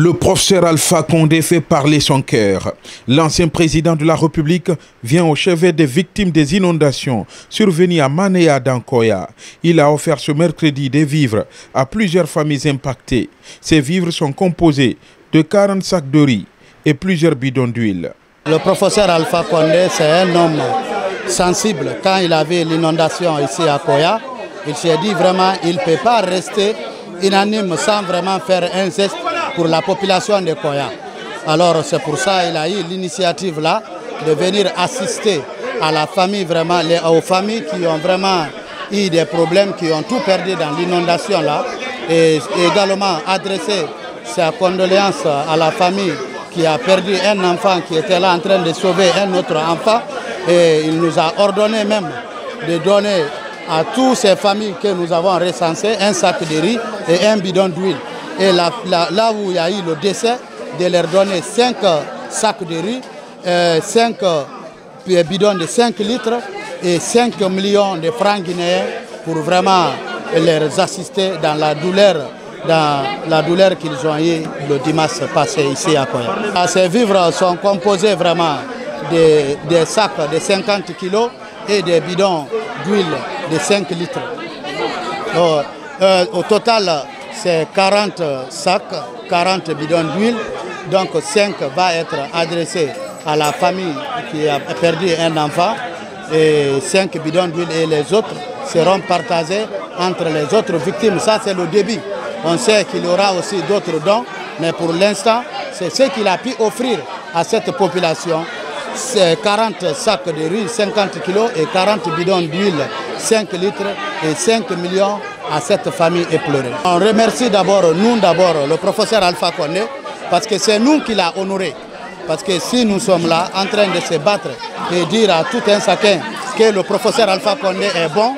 Le professeur Alpha Condé fait parler son cœur. L'ancien président de la République vient au chevet des victimes des inondations survenues à Manéa dans Koya. Il a offert ce mercredi des vivres à plusieurs familles impactées. Ces vivres sont composés de 40 sacs de riz et plusieurs bidons d'huile. Le professeur Alpha Condé, c'est un homme sensible. Quand il a vu l'inondation ici à Koya, il s'est dit vraiment qu'il ne peut pas rester inanime sans vraiment faire un geste pour la population de Koya. Alors c'est pour ça qu'il a eu l'initiative là de venir assister à la famille, vraiment, aux familles qui ont vraiment eu des problèmes, qui ont tout perdu dans l'inondation là, et également adresser ses condoléances à la famille qui a perdu un enfant qui était là en train de sauver un autre enfant. Et il nous a ordonné même de donner à toutes ces familles que nous avons recensées un sac de riz et un bidon d'huile. Et là où il y a eu le décès, de leur donner 5 sacs de riz, 5 bidons de 5 litres et 5 millions de francs guinéens pour vraiment les assister dans la douleur qu'ils ont eu le dimanche passé ici à Koya. Ces vivres sont composés vraiment des sacs de 50 kilos et des bidons d'huile de 5 litres. Au total, c'est 40 sacs, 40 bidons d'huile. Donc 5 va être adressé à la famille qui a perdu un enfant et 5 bidons d'huile, et les autres seront partagés entre les autres victimes. Ça, c'est le début. On sait qu'il y aura aussi d'autres dons, mais pour l'instant, c'est ce qu'il a pu offrir à cette population. C'est 40 sacs de riz, 50 kilos et 40 bidons d'huile, 5 litres et 5 millions à cette famille éplorée. On remercie d'abord, le professeur Alpha Condé, parce que c'est nous qui l'a honoré. Parce que si nous sommes là en train de se battre et dire à tout un chacun que le professeur Alpha Condé est bon,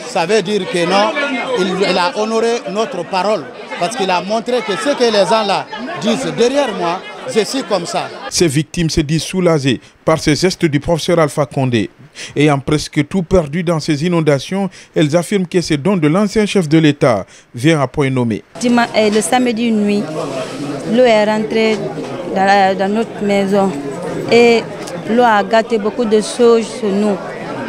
ça veut dire que non, il a honoré notre parole. Parce qu'il a montré que ce que les gens là disent derrière moi, je suis comme ça. Ces victimes se disent soulagées par ces gestes du professeur Alpha Condé. Ayant presque tout perdu dans ces inondations, elles affirment que ces dons de l'ancien chef de l'État viennent à point nommé. Le samedi nuit, l'eau est rentrée dans notre maison et l'eau a gâté beaucoup de choses sur nous.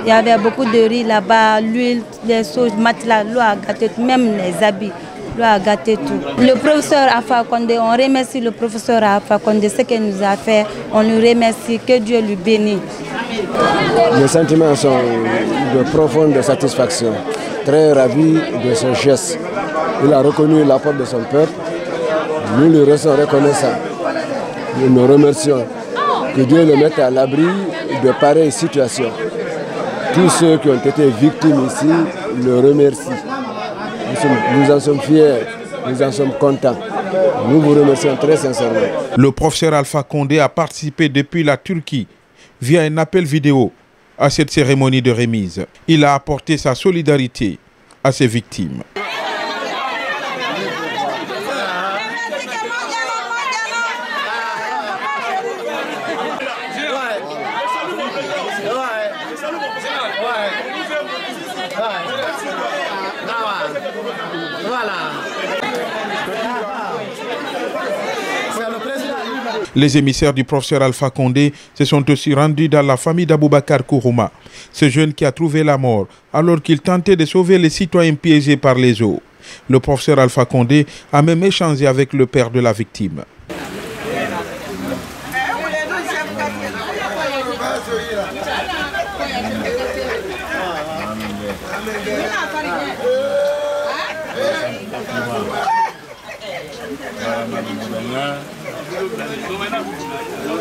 Il y avait beaucoup de riz là-bas, l'huile, les choses, matelas, l'eau a gâté même les habits. L'eau a gâté tout. Le professeur Alpha Condé, on remercie le professeur Alpha Condé, ce qu'il nous a fait. On lui remercie, que Dieu lui bénisse. Les sentiments sont de profonde satisfaction. Très ravi de ce geste. Il a reconnu l'apport de son peuple. Nous lui restons reconnaissants. Nous nous remercions. Que Dieu le mette à l'abri de pareilles situations. Tous ceux qui ont été victimes ici le remercient. Nous en sommes fiers, nous en sommes contents. Nous vous remercions très sincèrement. Le professeur Alpha Condé a participé depuis la Turquie via un appel vidéo à cette cérémonie de remise. Il a apporté sa solidarité à ses victimes. Les émissaires du professeur Alpha Condé se sont aussi rendus dans la famille d'Aboubacar Kourouma, ce jeune qui a trouvé la mort alors qu'il tentait de sauver les citoyens piégés par les eaux. Le professeur Alpha Condé a même échangé avec le père de la victime.